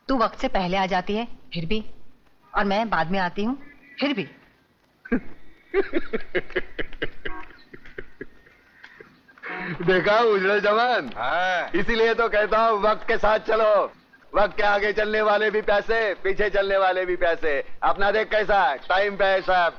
तू वक्त से पहले आ जाती है फिर भी, और मैं बाद में आती हूँ फिर भी। देखा उजड़े जवान? हाँ। इसीलिए तो कहता हूँ वक्त के साथ चलो। वक्त के आगे चलने वाले भी पैसे, पीछे चलने वाले भी पैसे। अपना देख कैसा टाइम पे है सब।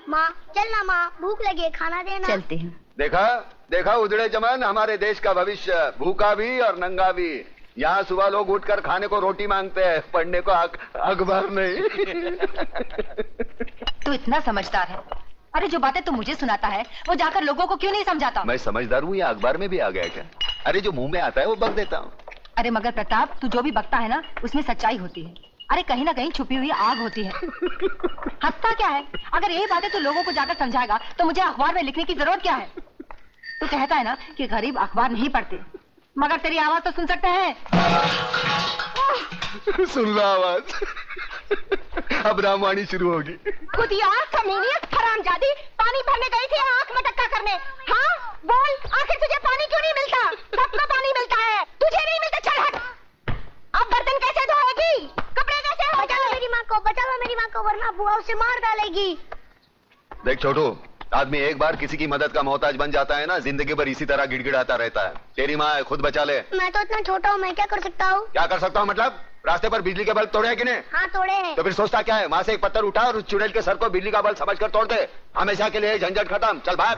माँ चलना, माँ भूख लगी है, खाना देना। चलती हूँ। देखा देखा उजड़े जवान, हमारे देश का भविष्य भूखा भी और नंगा भी। यहाँ सुबह लोग उठकर खाने को रोटी मांगते हैं, पढ़ने को अखबार नहीं। तू इतना समझदार है। अरे जो बातें तू मुझे सुनाता है वो जाकर लोगों को क्यों नहीं समझाता? मैं समझदार हूँ या अखबार में भी आ गया क्या? अरे जो मुंह में आता है वो बक देता हूँ। अरे मगर प्रताप, तू जो भी बकता है ना उसमें सच्चाई होती है। अरे कहीं ना कहीं छुपी हुई आग होती है। हंसता क्या है? अगर यही बातें तू लोगों को जाकर समझाएगा तो मुझे अखबार में लिखने की जरूरत क्या है? तू कहता है ना कि गरीब अखबार नहीं पढ़ते, मगर तेरी आवाज तो सुन सकते हैं। सुन लो आवाज। अब रामवाणी शुरू होगी। खुद यार कमीनियत हरामजादी, पानी भरने गई थी आंख में टक्का करने। हाँ बोल, आखिर तुझे पानी क्यों नहीं मिलता? सबको पानी मिलता है, तुझे नहीं मिलता। चल हट। अब बर्तन कैसे धोएगी? कपड़े कैसे? बचा लो मेरी माँ को, बचा लो मेरी माँ को, वरना बुआ उसे मार डालेगी। देख छोटू, आदमी एक बार किसी की मदद का मोहताज बन जाता है ना, जिंदगी भर इसी तरह गिड़गिड़ाता रहता है। तेरी माँ है, खुद बचा ले। मैं तो इतना छोटा हूँ, मैं क्या कर सकता हूँ? क्या कर सकता हूँ मतलब? रास्ते पर बिजली के बल्ब तोड़े हैं कि नहीं? हाँ तोड़े हैं। तो फिर सोचता क्या है? वहाँ से एक पत्थर उठा और उस चुड़ैल के सर को बिजली का बल्ब समझकर तोड़ दे। हमेशा के लिए झंझट खत्म। चल भाग।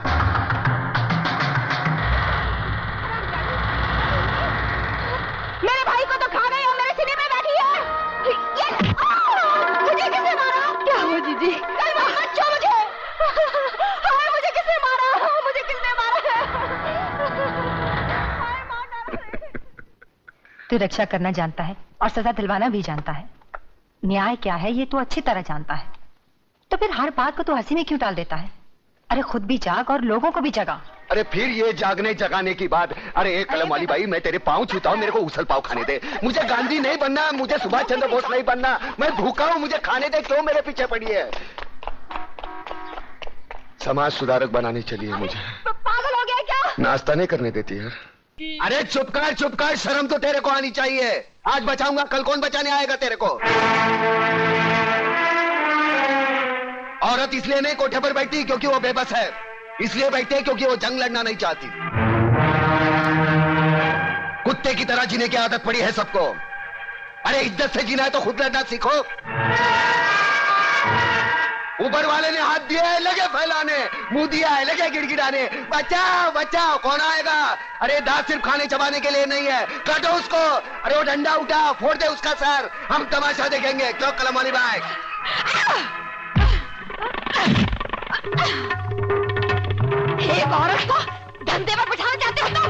मेरे भाई को तो खा गई और मेरे सीने में बैठी है। मुझे किसने मारा? क्या हुआ जीजी? कल मत छो मुझे। हाय मुझे किसने मारा? मुझे किसने मारा है? तू रक्षा करना जानता है और सजा दिलवाना भी जानता है। न्याय क्या है ये तू अच्छी तरह जानता है, तो फिर हर बात को तू हंसी में क्यों टाल देता है? अरे खुद भी जाग और लोगों को भी जगा। अरे फिर ये जागने जगाने की बात। अरे एक कलम वाली भाई, मैं तेरे पाँव छूता हूँ, मेरे को उछल पाव खाने दे। मुझे गांधी नहीं बनना, मुझे सुभाष चंद्र बोस नहीं बनना। मैं भूखा हूँ, मुझे खाने दे। क्यों मेरे पीछे पड़ी है? समाज सुधारक बनाने चली है मुझे। पागल हो गया क्या? नाश्ता नहीं करने देती है। अरे चुप कर, शर्म तो तेरे को आनी चाहिए। आज बचाऊंगा, कल कौन बचाने आएगा तेरे को? औरत इसलिए नहीं कोठे पर बैठती क्योंकि वो बेबस है, इसलिए बैठती है क्योंकि वो जंग लड़ना नहीं चाहती। कुत्ते की तरह जीने की आदत पड़ी है सबको। अरे इज्जत से जीना है तो खुद लड़ना सीखो। ऊपर वाले ने हाथ दिया है, लगे फैलाने, मुंह दिया है, लगे गिड़गिड़ाने। बचाओ बचाओ, कौन आएगा? अरे दांत सिर्फ खाने चबाने के लिए नहीं है, काटो उसको। अरे वो डंडा उठा, फोड़ दे उसका सर, हम तमाशा देखेंगे। क्यों कलम वाली भाई? एक औरत को धंधे पर बिठाना चाहते हो तुम?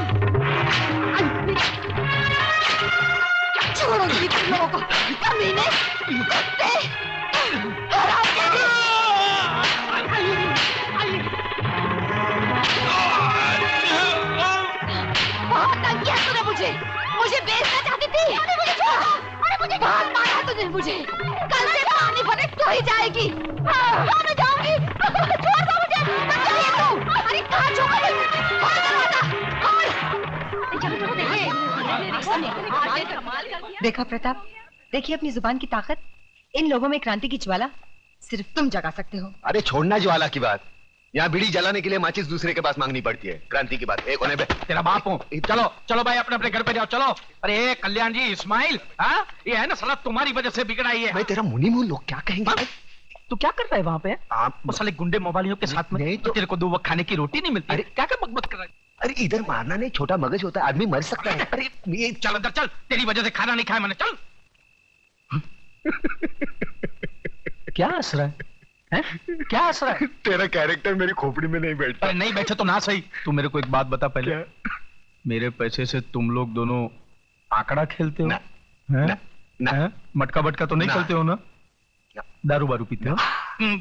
छोड़ोगी तुम लोगों को, कमीने, कुत्ते, हरामजादी। बहुत तंग किया तूने मुझे बेचना चाहती थी। अरे मुझे छोड़, अरे मुझे बहुत मारा तुझे मुझे। कल से पानी भरने तू ही जाएगी। मैं जाऊंगी, छोड़ दो मुझे। अरे कहाँ छोड़? देखा प्रताप, देखिए अपनी जुबान की ताकत। इन लोगों में क्रांति की ज्वाला सिर्फ तुम जगा सकते हो। अरे छोड़ना ज्वाला की बात, यहाँ बीड़ी जलाने के लिए माचिस दूसरे के पास मांगनी पड़ती है। क्रांति की बात एक होने पे तेरा बाप हूँ। चलो चलो भाई, अपने अपने घर पे जाओ। चलो। अरे कल्याण जी, इस्माइल, हाँ ये है ना साला तुम्हारी वजह से बिगड़ा ही है। मैं तेरा मुनी मुंह, लोग क्या कहेंगे? तू क्या कर रहा है वहाँ पे? आप वो साले गुंडे मोबाइलियों के साथ में नहीं तो तेरे को 2 वक्त खाने की रोटी नहीं मिलती। अरे क्या क्या बकबक कर रहा है? अरे इधर मारना नहीं, छोटा मगज होता है, आदमी मर सकता है। अरे ये चल अंदर चल, तेरी वजह से खाना नहीं खाया मैंने। चल। क्या हंस रहा है? क्या हंस रहा है? तेरा कैरेक्टर मेरी खोपड़ी में नहीं बैठता। अरे नहीं बैठे तो ना सही। तू मेरे को एक बात बता पहले। क्या? मेरे पैसे से तुम लोग दोनों आंकड़ा खेलते हो? ना, हैं? ना, ना। हैं? मटका बटका तो नहीं ना। खेलते हो ना? ना। दारू बारू पीते हो?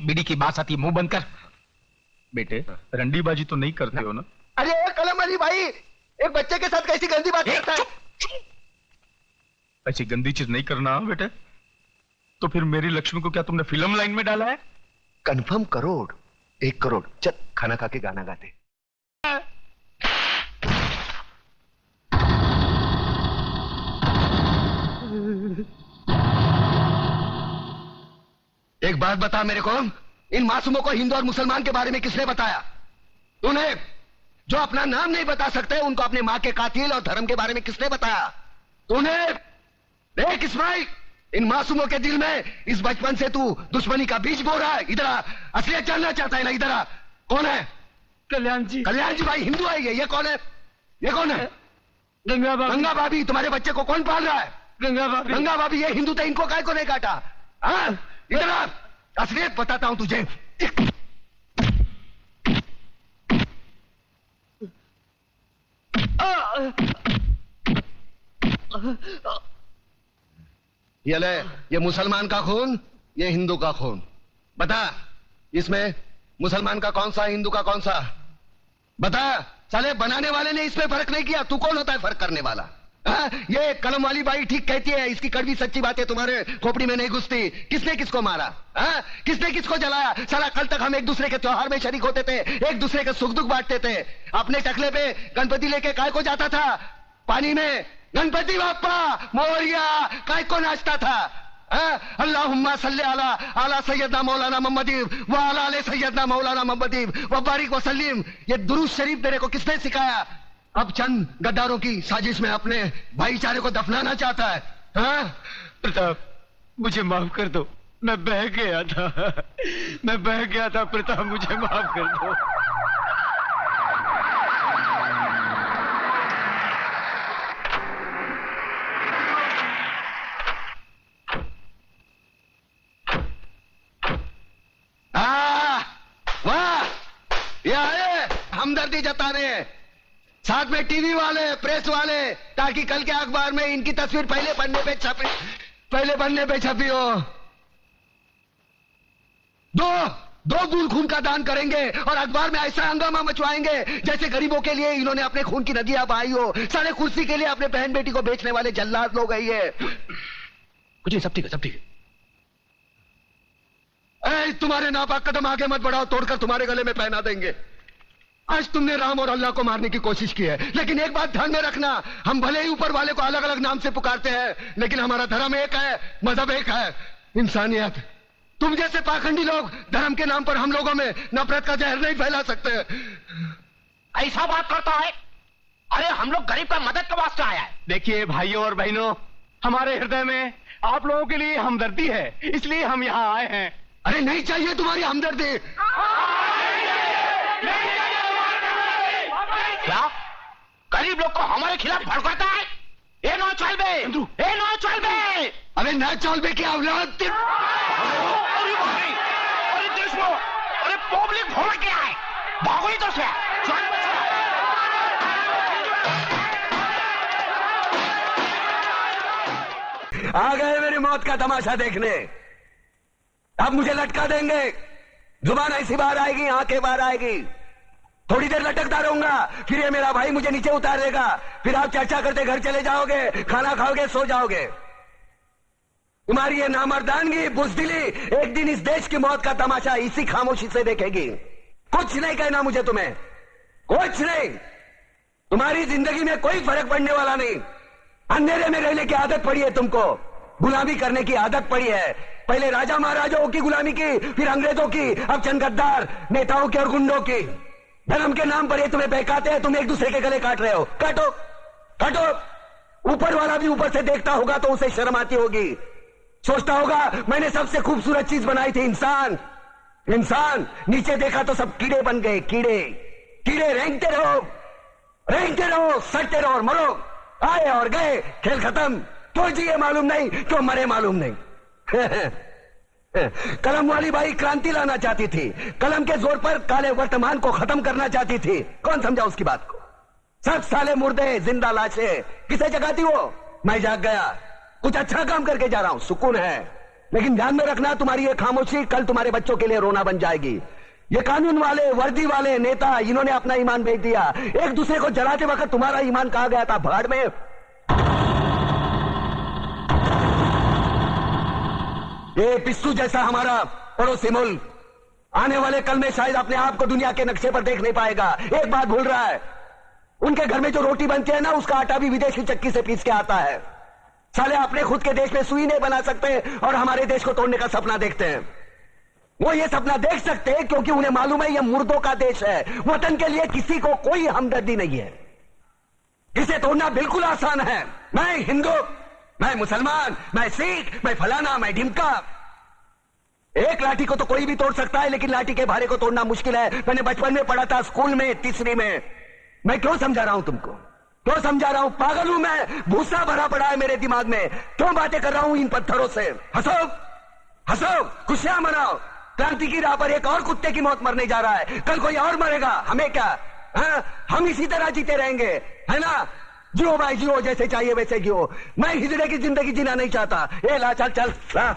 बीड़ी की बात आती है, मुंह बंद कर। बेटे रंडीबाजी तो नहीं करते हो ना? अरे कलम अली भाई, एक बच्चे के साथ कैसी गंदी बात करता है? ऐसी गंदी चीज नहीं करना बेटे। तो फिर मेरी लक्ष्मी को क्या तुमने फिल्म लाइन में डाला है? कंफर्म करोड़, 1 करोड़। चल खाना खा के गाना गाते। एक बात बता मेरे को, इन मासूमों को हिंदू और मुसलमान के बारे में किसने बताया? तूने? जो अपना नाम नहीं बता सकते उनको अपने मां के कातिल और धर्म के बारे में किसने बताया? तूने? देख इस्माइल, इन मासूमों के दिल में इस बचपन से तू दुश्मनी का बीज बो रहा है। इधर आ, असलियत जानना चाहता है ना? इधर आ। कौन है? कल्याण जी। कल्याण जी भाई हिंदू है ये कौन है? ये कौन है? गंगा भाभी। गंगा भाभी। तुम्हारे बच्चे को कौन पाल रहा है? गंगा भाभी। गंगा भाभी ये हिंदू थे, इनको काय को नहीं काटा? हाँ, इधर आ, असलियत बताता हूं तुझे। ये ले, ये मुसलमान का खून, ये हिंदू का खून। बता, इसमें मुसलमान का कौन सा, हिंदू का कौन सा? बता। साले बनाने वाले ने इसमें फर्क नहीं किया, तू कौन होता है फर्क करने वाला? ये कलम वाली बाई ठीक कहती है, इसकी कड़वी सच्ची बातें तुम्हारे खोपड़ी में नहीं घुसती। किसने किसको मारा? किसने किसको जलाया? साला कल तक हम एक दूसरे के त्योहार में शरीक होते थे, एक दूसरे के सुख दुख बांटते थे। अपने टकले पे गणपति लेके काय को जाता था? पानी में गणपति बाप्पा मोरिया काय को नाचता था? अल्लाहुम्मा सल्ली अला आला सैयदना मौलाना मोहम्मदी व अला आले सैयदना मौलाना मोहम्मदी व बारिक वसल्लिम। ये दुरूद शरीफ तेरे को किसने सिखाया? अब चंद गद्दारों की साजिश में अपने भाईचारे को दफनाना चाहता है। प्रताप, मुझे माफ कर दो, मैं बह गया था प्रताप, मुझे माफ कर दो। वाह, ये आए हमदर्दी जताने, साथ में टीवी वाले, प्रेस वाले, ताकि कल के अखबार में इनकी तस्वीर पहले पन्ने पे छपी हो। दो बूंद खून का दान करेंगे और अखबार में ऐसा हंगामा मचवाएंगे जैसे गरीबों के लिए इन्होंने अपने खून की नदियां बहाई हो। सारे कुर्सी के लिए अपने बहन बेटी को बेचने वाले जल्लाद लोग है ये। कुछ नहीं, सब ठीक है, सब ठीक है। तुम्हारे नापाक कदम आगे मत बढ़ाओ, तोड़कर तुम्हारे गले में पहना देंगे। आज तुमने राम और अल्लाह को मारने की कोशिश की है, लेकिन एक बात ध्यान में रखना, हम भले ही ऊपर वाले को अलग अलग नाम से पुकारते हैं, लेकिन हमारा धर्म एक है, मजहब एक है, इंसानियत। तुम जैसे पाखंडी लोग धर्म के नाम पर हम लोगों में नफरत का जहर नहीं फैला सकते। ऐसा बात करता है? अरे हम लोग गरीब का मदद के वास्ते आया है। देखिए भाइयों और बहनों, हमारे हृदय में आप लोगों के लिए हमदर्दी है, इसलिए हम यहाँ आए हैं। अरे नहीं चाहिए तुम्हारी हमदर्दी। क्या गरीब लोग को हमारे खिलाफ भड़काता है? ये नो चलबे, ये नो चलबे। अरे न चलबे की औलाद। अरे देश में, अरे पब्लिक भोड़ के आए, भागो ही तो से। आ गए मेरी मौत का तमाशा देखने। अब मुझे लटका देंगे, जुबान ऐसी बाहर आएगी, आंखें बाहर आएगी, थोड़ी देर लटकता रहूंगा, फिर ये मेरा भाई मुझे नीचे उतार देगा, फिर आप चर्चा करते घर चले जाओगे, खाना खाओगे, सो जाओगे। तुम्हारी ये नामर्दानगी, बुज़दिली एक दिन इस देश की मौत का तमाशा इसी खामोशी से देखेगी। कुछ नहीं कहना मुझे तुम्हें, कुछ नहीं। तुम्हारी जिंदगी में कोई फर्क पड़ने वाला नहीं। अंधेरे में रहने की आदत पड़ी है तुमको, गुलामी करने की आदत पड़ी है। पहले राजा महाराजाओं की गुलामी की, फिर अंग्रेजों की, अब चंद गद्दार नेताओं की और गुंडों की। धर्म के नाम पर ये तुम्हें बहकाते हैं, तुम एक दूसरे के गले काट रहे हो। काटो काटो। ऊपर वाला भी ऊपर से देखता होगा तो उसे शर्म आती होगी, सोचता होगा मैंने सबसे खूबसूरत चीज बनाई थी, इंसान। इंसान नीचे देखा तो सब कीड़े बन गए, कीड़े कीड़े। रेंगते रहो, सटते रहो और मरो। आए और गए, खेल खत्म। क्यों जिए मालूम नहीं, क्यों मरे मालूम नहीं। कलम वाली बाई क्रांति लाना चाहती थी, कलम के जोर पर काले वर्तमान को खत्म करना चाहती थी। कौन समझा उसकी बात को? सब साले मुर्दे, जिंदा लाशें। किसे जगाती वो? मैं जाग गया, कुछ अच्छा काम करके जा रहा हूं, सुकून है। लेकिन ध्यान में रखना, तुम्हारी ये खामोशी कल तुम्हारे बच्चों के लिए रोना बन जाएगी। ये कानून वाले, वर्दी वाले नेता, इन्होंने अपना ईमान बेच दिया। एक दूसरे को जलाते वक्त तुम्हारा ईमान कहा गया था? भाड़ में। ये पिस्सू जैसा हमारा पड़ोसी मुल्क आने वाले कल में शायद अपने आप को दुनिया के नक्शे पर देख नहीं पाएगा। एक बात भूल रहा है, उनके घर में जो रोटी बनती है ना, उसका आटा भी विदेशी चक्की से पीस के आता है। साले अपने खुद के देश में सुई नहीं बना सकते और हमारे देश को तोड़ने का सपना देखते हैं। वो ये सपना देख सकते हैं क्योंकि उन्हें मालूम है यह मुर्दों का देश है। वतन के लिए किसी को कोई हमदर्दी नहीं है। इसे तोड़ना बिल्कुल आसान है। मैं हिंदू, मैं मुसलमान, मैं सिख, मैं फलाना, मैं ढिमका। एक लाठी को तो कोई भी तोड़ सकता है, लेकिन लाठी के भारे को तोड़ना मुश्किल है। मैंने बचपन में पढ़ा था, स्कूल में, तीसरी में। मैं क्यों समझा रहा हूं तुमको? क्यों समझा रहा हूं? पागल हूं मैं? भूसा भरा पड़ा है मेरे दिमाग में। क्यों बातें कर रहा हूं इन पत्थरों से? हंसो, हंसो, खुशियां मनाओ। क्रांति की राह पर एक और कुत्ते की मौत मरने जा रहा है। कल कोई और मरेगा, हमें क्या? हम इसी तरह जीते रहेंगे, है ना? जियो भाई जियो, जैसे चाहिए वैसे जियो। मैं हिजड़े की जिंदगी जीना नहीं चाहता। ए ला, चल चल ला।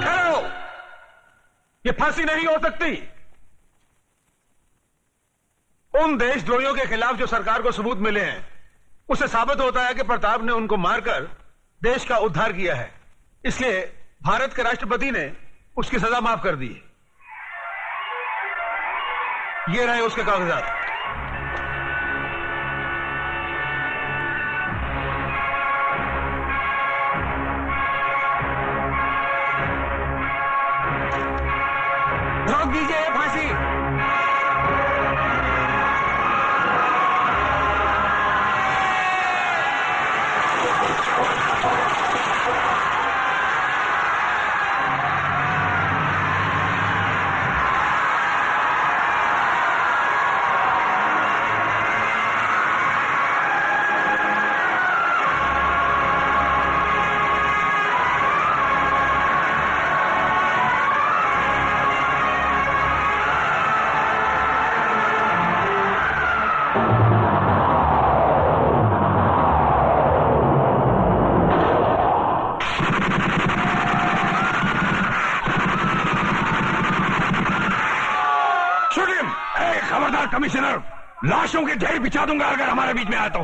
ठहरो, ये फांसी नहीं हो सकती। उन देशद्रोहियों के खिलाफ जो सरकार को सबूत मिले हैं, उससे साबित होता है कि प्रताप ने उनको मारकर देश का उद्धार किया है। इसलिए भारत के राष्ट्रपति ने उसकी सजा माफ कर दी। ये रहे उसके कागजात। रोक दीजिए ये फांसी। कमिश्नर, लाशों के ढेर बिछा दूंगा अगर हमारे बीच में आया तो।